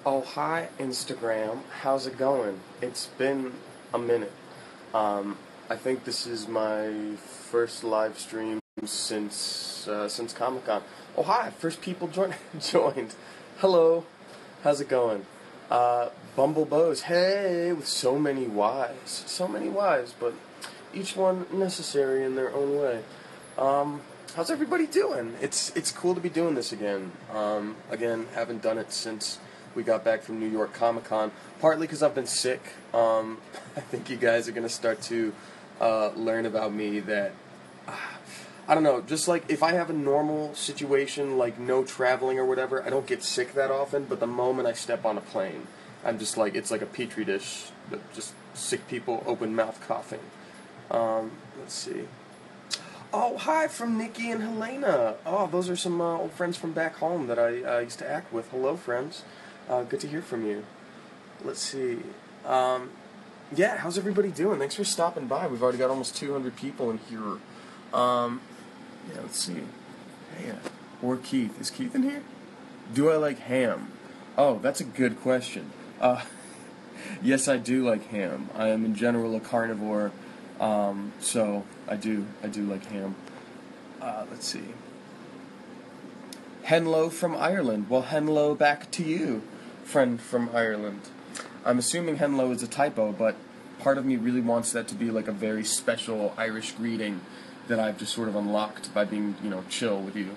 Oh, hi, Instagram. How's it going? It's been a minute. I think this is my first live stream since Comic Con. Oh, hi, first people joined. Hello, how's it going? Bumble Bows. Hey, with so many Y's, but each one necessary in their own way. How's everybody doing? It's cool to be doing this again. Again, haven't done it since we got back from New York Comic Con. Partly because I've been sick. I think you guys are gonna start to learn about me that I don't know. Just like if I have a normal situation, like no traveling or whatever, I don't get sick that often. But the moment I step on a plane, I'm just like it's like a petri dish. Just sick people, open mouth coughing. Let's see. Oh, hi from Nikki and Helena. Oh, those are some old friends from back home that I used to act with. Hello, friends. Good to hear from you. Let's see. Yeah, how's everybody doing? Thanks for stopping by. We've already got almost 200 people in here. Yeah, let's see. Hey, or Keith. Is Keith in here? Do I like ham? Oh, that's a good question. Yes, I do like ham. I am in general a carnivore. So I do like ham. Let's see. Henlo from Ireland. Well, Henlo back to you, friend from Ireland. I'm assuming Henlo is a typo, but part of me really wants that to be like a very special Irish greeting that I've just sort of unlocked by being, chill with you.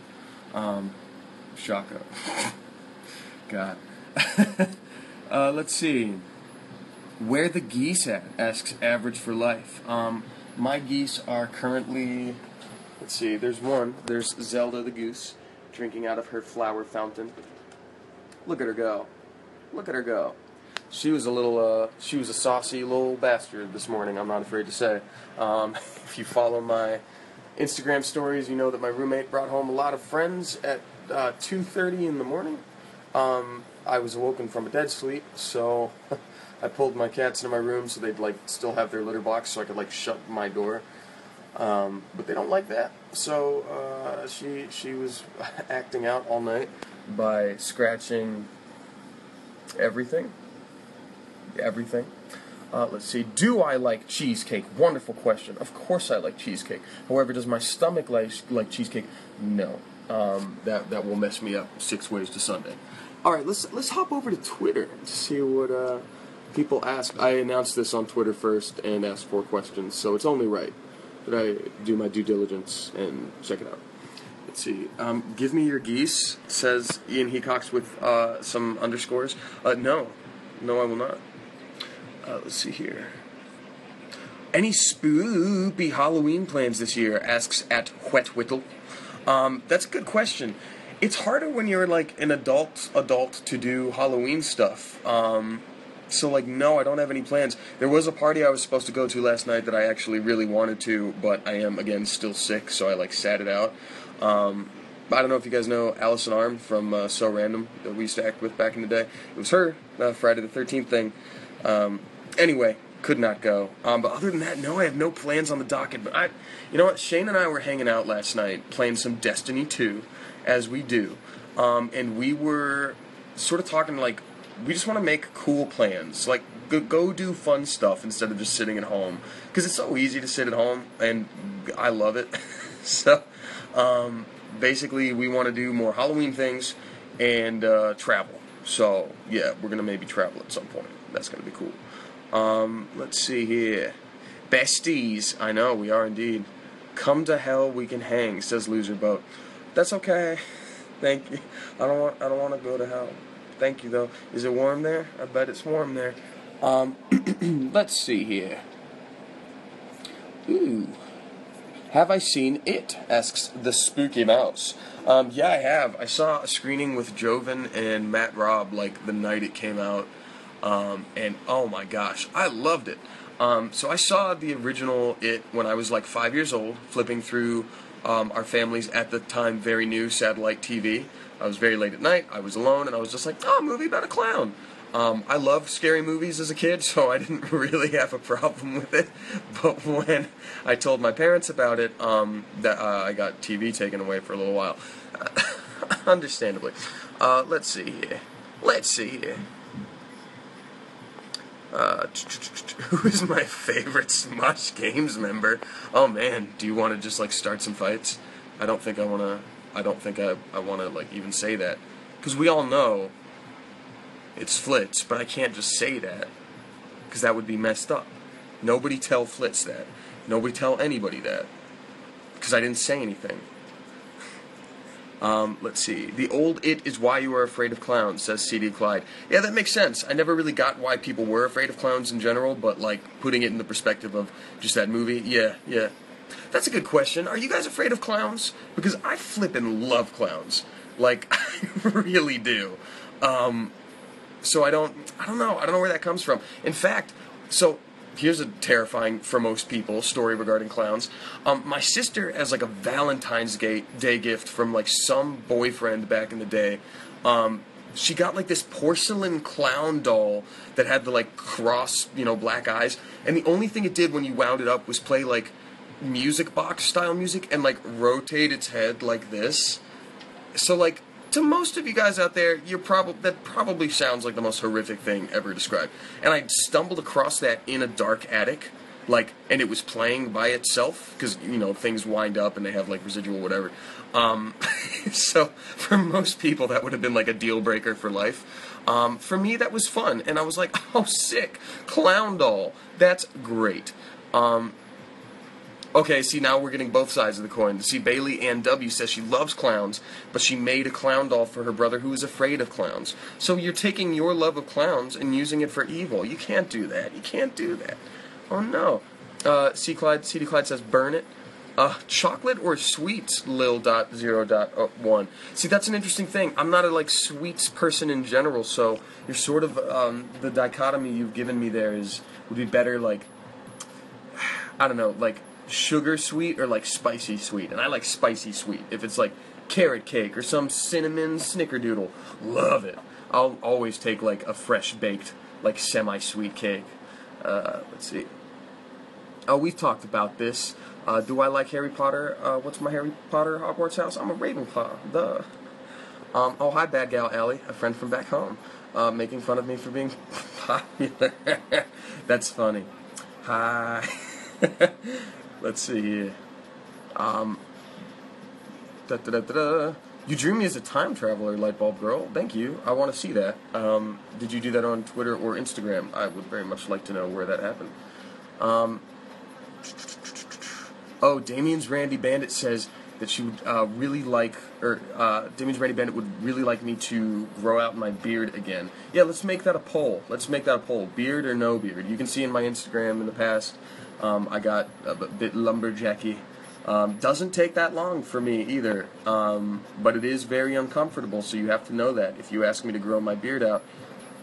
Shaka. God. Let's see. Where the geese at? Asks Average for Life. My geese are currently, let's see, there's one. There's Zelda the goose, drinking out of her flower fountain. Look at her go. Look at her go. She was a saucy little bastard this morning, I'm not afraid to say. If you follow my Instagram stories, you know that my roommate brought home a lot of friends at 2:30 in the morning. I was awoken from a dead sleep, so I pulled my cats into my room so they'd still have their litter box so I could shut my door. But they don't like that, so she was acting out all night by scratching everything. Let's see. Do I like cheesecake? Wonderful question. Of course I like cheesecake. However, does my stomach like cheesecake? No. That will mess me up 6 ways to Sunday. All right, let's hop over to Twitter to see what people ask. I announced this on Twitter first and asked 4 questions, so it's only right that I do my due diligence and check it out. Let's see. Give me your geese, says Ian Hecox with some underscores. No, I will not. Let's see here. Any spoopy Halloween plans this year? Asks at Whetwhittle. That's a good question. It's harder when you're an adult to do Halloween stuff. So no, I don't have any plans. There was a party I was supposed to go to last night that I actually really wanted to, but I am again still sick, so I sat it out. I don't know if you guys know Allison Arm from So Random that we used to act with back in the day. It was her Friday the 13th thing. Anyway, could not go. But other than that, no, I have no plans on the docket. But you know what? Shane and I were hanging out last night playing some Destiny 2, as we do. And we were sort of talking we just want to make cool plans. Go do fun stuff instead of just sitting at home. Because it's so easy to sit at home, and I love it. So, basically, we want to do more Halloween things and travel. So, yeah, we're going to maybe travel at some point. That's going to be cool. Let's see here. Besties. I know, we are indeed. Come to hell, we can hang, says Loser Boat. That's okay. Thank you. I don't want to go to hell. Thank you, though. Is it warm there? I bet it's warm there. Let's see here. Ooh. Have I seen It? Asks the Spooky Mouse. Yeah, I have. I saw a screening with Joven and Matt Robb the night it came out. And oh my gosh, I loved it. So I saw the original It when I was 5 years old, flipping through our family's at the time very new satellite TV. I was very late at night, I was alone, and I was just a movie about a clown. I loved scary movies as a kid, so I didn't really have a problem with it. But when I told my parents about it, that I got TV taken away for a little while. Understandably. Let's see here. Let's see here. Who is my favorite Smosh Games member? Oh man, do you want to just like start some fights? I don't think I wanna like even say that, because we all know it's Flitz, but I can't just say that, because that would be messed up. Nobody tell Flitz that. Nobody tell anybody that, because I didn't say anything. Let's see. The old "it is why you are afraid of clowns," says CD Clyde. Yeah, that makes sense. I never really got why people were afraid of clowns in general, but like putting it in the perspective of just that movie, yeah. That's a good question. Are you guys afraid of clowns? Because I flippin' love clowns. Like, I really do. So I don't know. I don't know where that comes from. In fact, so here's a terrifying, for most people, story regarding clowns. My sister, as like a Valentine's Day gift from like some boyfriend back in the day, she got like this porcelain clown doll that had the like cross, black eyes, and the only thing it did when you wound it up was play like music box style music and like rotate its head like this. So like, to most of you guys out there, that probably sounds like the most horrific thing ever described. And I stumbled across that in a dark attic, and it was playing by itself, because, things wind up and they have, like, residual whatever. So, for most people, that would have been, like, a deal breaker for life. For me, that was fun, and I was like, oh, sick, clown doll, that's great. Okay, see, now we're getting both sides of the coin. See, Bailey Ann W. says she loves clowns, but she made a clown doll for her brother who is afraid of clowns. So you're taking your love of clowns and using it for evil. You can't do that. You can't do that. Oh, no. CD Clyde says, burn it. Chocolate or sweets, Lil.0.1. See, that's an interesting thing. I'm not a, sweets person in general, so you're sort of, the dichotomy you've given me there would be better, I don't know, sugar sweet or spicy sweet, and I like spicy sweet. If it's carrot cake or some cinnamon snickerdoodle, love it. I'll always take a fresh baked semi-sweet cake. Let's see. Oh, we've talked about this. Do I like Harry Potter? What's my Harry Potter Hogwarts house? I'm a Ravenclaw. Duh. Oh, hi, Bad Gal Allie, a friend from back home, making fun of me for being popular. That's funny. Hi. Let's see here. You drew me as a time traveler, Lightbulb Girl. Thank you. I want to see that. Did you do that on Twitter or Instagram? I would very much like to know where that happened. Oh, Damien's Randy Bandit says that she would really like, Damien's Randy Bandit would really like me to grow out my beard again. Yeah, let's make that a poll. Beard or no beard? You can see in my Instagram in the past, I got a bit lumberjacky. Doesn't take that long for me either, but it is very uncomfortable, so you have to know that. If you ask me to grow my beard out,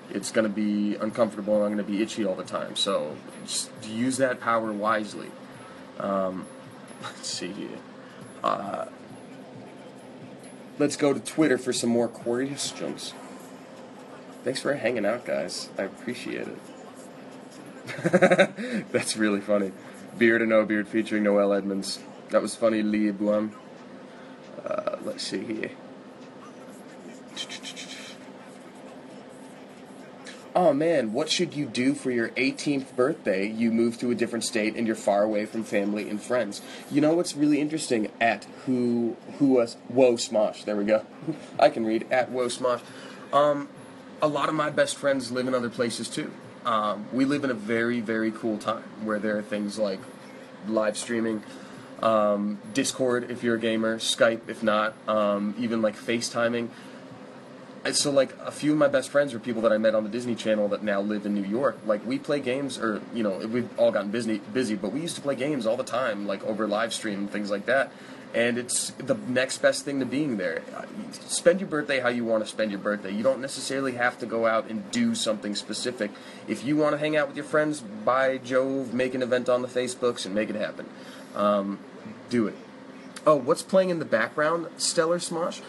it's going to be uncomfortable and I'm going to be itchy all the time, so just use that power wisely. Let's see here. Let's go to Twitter for some more questions. Thanks for hanging out, guys. I appreciate it. That's really funny. Beard or no beard featuring Noel Edmonds. That was funny, Lee Buam. Let's see here. Oh man, what should you do for your 18th birthday? You move to a different state and you're far away from family and friends. You know what's really interesting? At Whoa Smosh. There we go. I can read. At Whoa Smosh. A lot of my best friends live in other places too. We live in a very, very cool time where there are things like live streaming, Discord if you're a gamer, Skype if not, even FaceTiming. And so a few of my best friends are people that I met on the Disney Channel that now live in New York. We play games, or we've all gotten busy, but we used to play games all the time, over live stream and things like that. And it's the next best thing to being there. Spend your birthday how you want to spend your birthday. You don't necessarily have to go out and do something specific. If you want to hang out with your friends, by Jove, make an event on the Facebooks and make it happen. Do it. Oh, what's playing in the background, Stellar Smosh?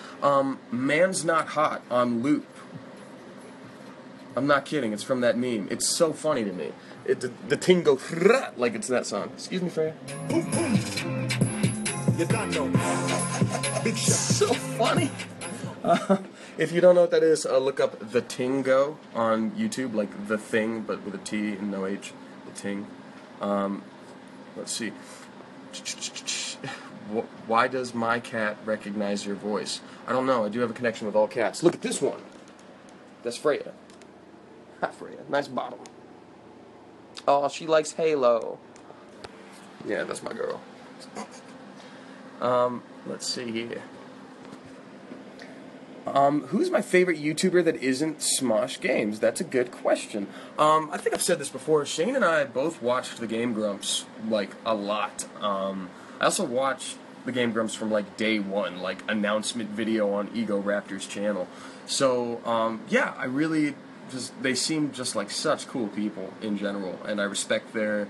Man's Not Hot on loop. I'm not kidding, it's from that meme. It's so funny to me. The ting goes like it's that song. Excuse me, Freya. Boom, boom. You don't know. Big shot. So funny. If you don't know what that is, look up The Tingo on YouTube, like The Thing, but with a T and no H. The Ting. Let's see. Why does my cat recognize your voice? I don't know. I do have a connection with all cats. Look at this one. That's Freya. Hi, Freya. Nice bottom. Oh, she likes Halo. Yeah, that's my girl. Let's see here. Who's my favorite YouTuber that isn't Smosh Games? That's a good question. I think I've said this before. Shane and I both watched the Game Grumps, like, a lot. I also watched the Game Grumps from, like, day one, like, announcement video on Ego Raptor's channel. So, yeah, I really just, they seem just like such cool people in general, and I respect their,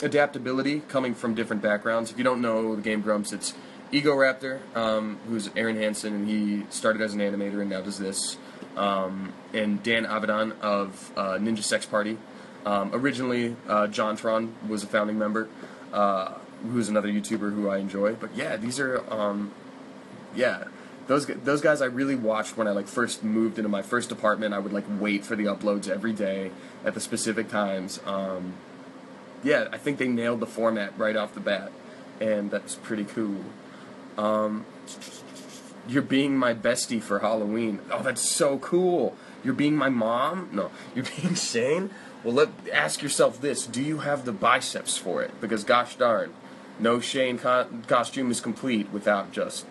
adaptability coming from different backgrounds. If you don't know the Game Grumps, it's Ego Raptor, who's Aaron Hansen, and he started as an animator and now does this. And Dan Avidan of Ninja Sex Party. Originally, Jontron was a founding member, who's another YouTuber who I enjoy. But yeah, these are, yeah, those guys I really watched when I like first moved into my first apartment. I would like wait for the uploads every day at the specific times. Yeah, I think they nailed the format right off the bat, and that's pretty cool. You're being my bestie for Halloween. Oh, that's so cool. You're being my mom? No. You're being Shane? Well, ask yourself this. Do you have the biceps for it? Because gosh darn, no Shane costume is complete without just...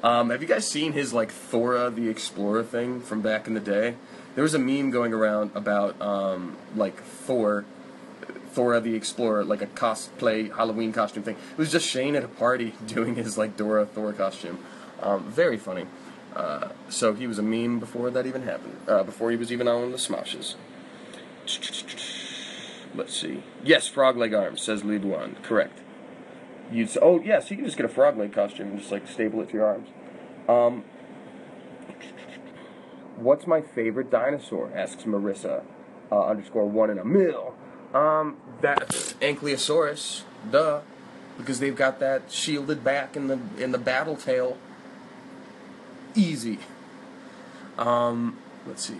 have you guys seen his, like, Thora the Explorer thing from back in the day? There was a meme going around about, like, Thora the Explorer, like a cosplay Halloween costume thing. It was just Shane at a party doing his, like, Dora Thor costume. Very funny. So he was a meme before that even happened. Before he was even on the Smoshes. Let's see. Yes, frog leg arms, says Lee Duan. Correct. Oh, yes, you can just get a frog leg costume and just, like, staple it to your arms. What's my favorite dinosaur? Asks Marissa, _1 in a mill. That's Ankylosaurus, duh, because they've got that shielded back in the battle tail. Easy. Let's see.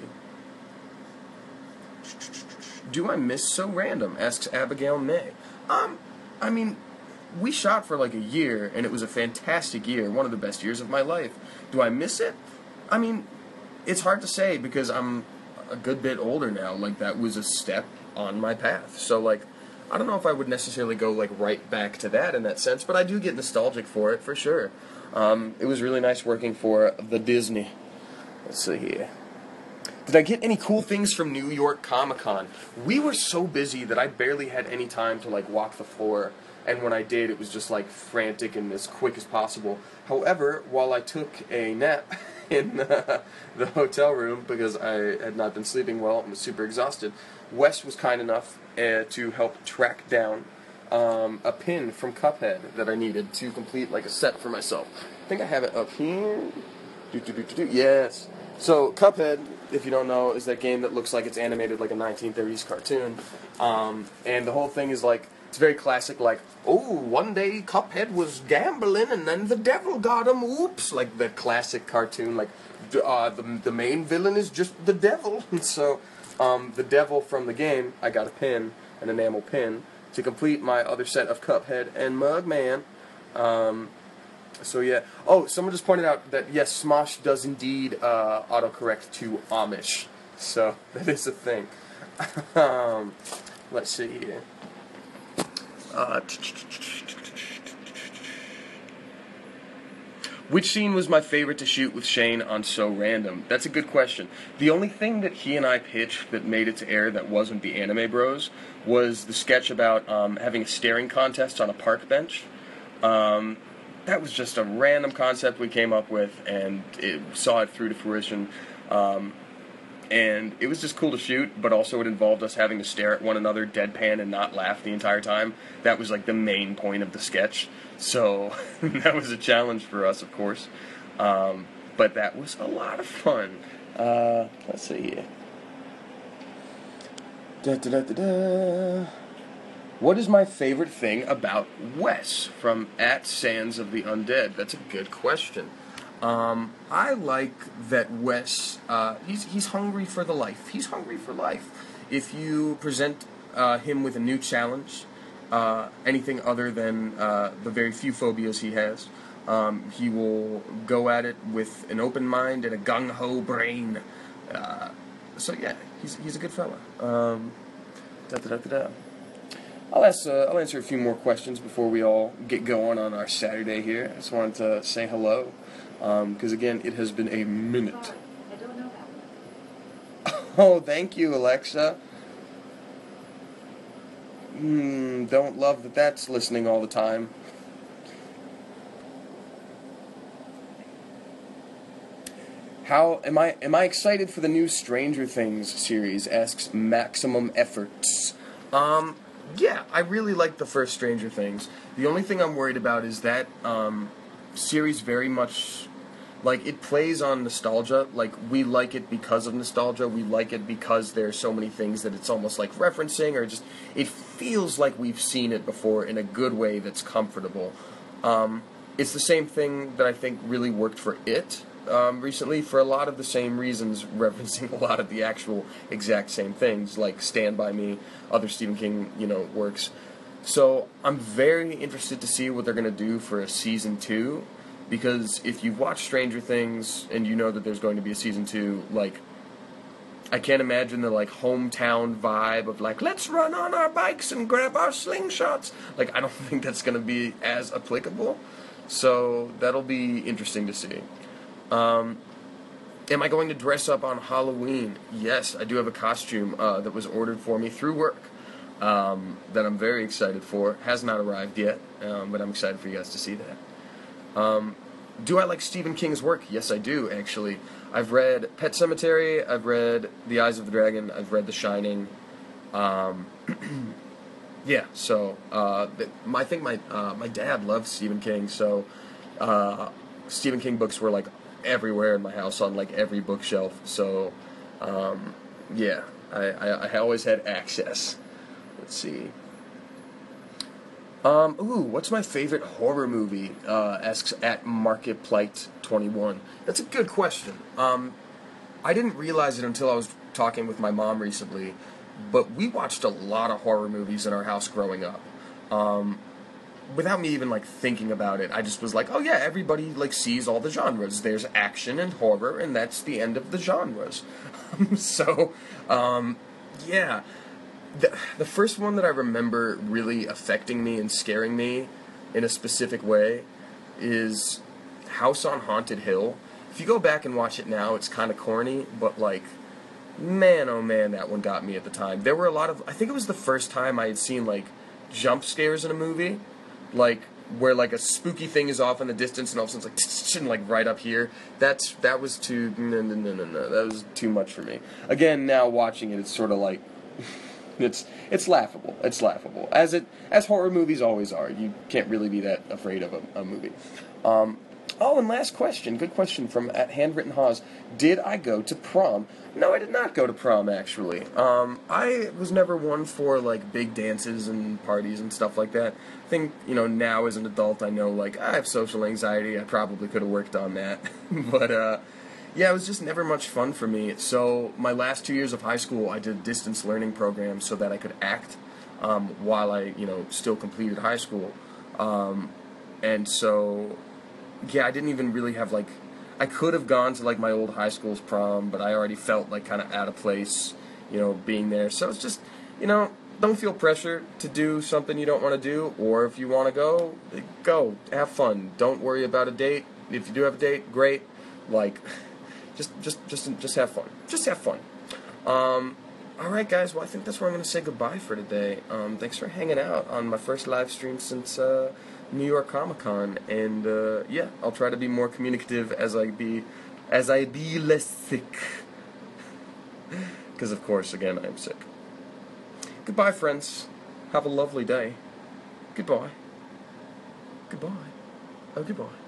Do I miss So Random? Asks Abigail May. I mean, we shot for like a year, and it was a fantastic year, one of the best years of my life. Do I miss it? I mean, it's hard to say because I'm a good bit older now. Like, that was a step on my path. So, like, I don't know if I would necessarily go, like, right back to that in that sense, but I do get nostalgic for it, for sure. It was really nice working for the Disney. Let's see here. Did I get any cool things from New York Comic-Con? We were so busy that I barely had any time to, like, walk the floor. And when I did, it was just, like, frantic and as quick as possible. However, while I took a nap in the hotel room because I had not been sleeping well and was super exhausted, Wes was kind enough to help track down a pin from Cuphead that I needed to complete, like, a set for myself. I think I have it up here. Yes. So, Cuphead, if you don't know, is that game that looks like it's animated like a 1930s cartoon. And the whole thing is, like, it's very classic, like, oh, one day Cuphead was gambling and then the devil got him, oops, like the classic cartoon, like, the main villain is just the devil. And so, the devil from the game, I got a pin, an enamel pin, to complete my other set of Cuphead and Mugman. So yeah. Oh, someone just pointed out that, yes, Smosh does indeed autocorrect to Amish. So, that is a thing. Let's see here. Which scene was my favorite to shoot with Shane on So Random? That's a good question. The only thing that he and I pitched that made it to air that wasn't the Anime Bros was the sketch about having a staring contest on a park bench. That was just a random concept we came up with, and saw it through to fruition. And it was just cool to shoot, but also it involved us having to stare at one another deadpan and not laugh the entire time. That was like the main point of the sketch. So that was a challenge for us, of course. But that was a lot of fun. Let's see here. What is my favorite thing about Wes from @Sands of the Undead? That's a good question. I like that Wes, he's hungry for the life. He's hungry for life. If you present him with a new challenge, anything other than the very few phobias he has, he will go at it with an open mind and a gung-ho brain. So yeah, he's a good fella. I'll answer a few more questions before we all get going on our Saturday here. I just wanted to say hello, because again, it has been a minute. I don't know that one. Oh, thank you, Alexa. Don't love that that's listening all the time. How am I excited for the new Stranger Things series? Asks Maximum Efforts. Yeah, I really like the first Stranger Things. The only thing I'm worried about is that series very much, like, it plays on nostalgia. Like, we like it because of nostalgia. We like it because there's so many things that it's almost like referencing, or just, it feels like we've seen it before in a good way that's comfortable. It's the same thing that I think really worked for It recently, for a lot of the same reasons, referencing a lot of the actual exact same things, like Stand By Me, other Stephen King, works. So I'm very interested to see what they're going to do for a season 2, because if you've watched Stranger Things and you know that there's going to be a season 2, like, I can't imagine the, like, hometown vibe of, like, let's run on our bikes and grab our slingshots. Like, I don't think that's going to be as applicable. So that'll be interesting to see. Am I going to dress up on Halloween? Yes, I do have a costume that was ordered for me through work that I'm very excited for. Has not arrived yet, but I'm excited for you guys to see that. Do I like Stephen King's work? Yes, I do, actually. I've read Pet Sematary, I've read The Eyes of the Dragon, I've read The Shining. Yeah, so I think my dad loved Stephen King, so Stephen King books were, like, everywhere in my house on, like, every bookshelf. So yeah, I always had access. Let's see. What's my favorite horror movie? Asks @Marketplite21. That's a good question. I didn't realize it until I was talking with my mom recently, but we watched a lot of horror movies in our house growing up. Without me even, like, thinking about it, I just was like, oh yeah, everybody, like, sees all the genres. There's action and horror, and that's the end of the genres. So, yeah. The first one that I remember really affecting me and scaring me in a specific way is House on Haunted Hill. If you go back and watch it now, it's kind of corny, but, like, man, oh man, that one got me at the time. There were a lot of, I think it was the first time I had seen, like, jump scares in a movie, like, where, like, a spooky thing is off in the distance and all of a sudden it's like, right up here. That was too, no, that was too much for me. Again, now watching it, it's sort of like, it's laughable. It's laughable. As horror movies always are. You can't really be that afraid of a movie. Oh, and last question. Good question from @Handwritten Haas. Did I go to prom? No, I did not go to prom, actually. I was never one for, like, big dances and parties and stuff like that. I think, now as an adult, I know, like, I have social anxiety. I probably could have worked on that. But, yeah, it was just never much fun for me. So my last 2 years of high school, I did distance learning programs so that I could act while I, still completed high school. And so, yeah, I didn't even really have, like, I could have gone to, like, my old high school's prom, but I already felt, like, kind of out of place, being there. So it's just, don't feel pressure to do something you don't want to do, or if you want to go, have fun. Don't worry about a date. If you do have a date, great. Like, just have fun. Just have fun. Alright, guys, well, I think that's where I'm going to say goodbye for today. Thanks for hanging out on my first live stream since New York Comic Con, and yeah, I'll try to be more communicative as I be less sick. Because, of course, again, I am sick. Goodbye, friends. Have a lovely day. Goodbye. Goodbye. Oh, goodbye.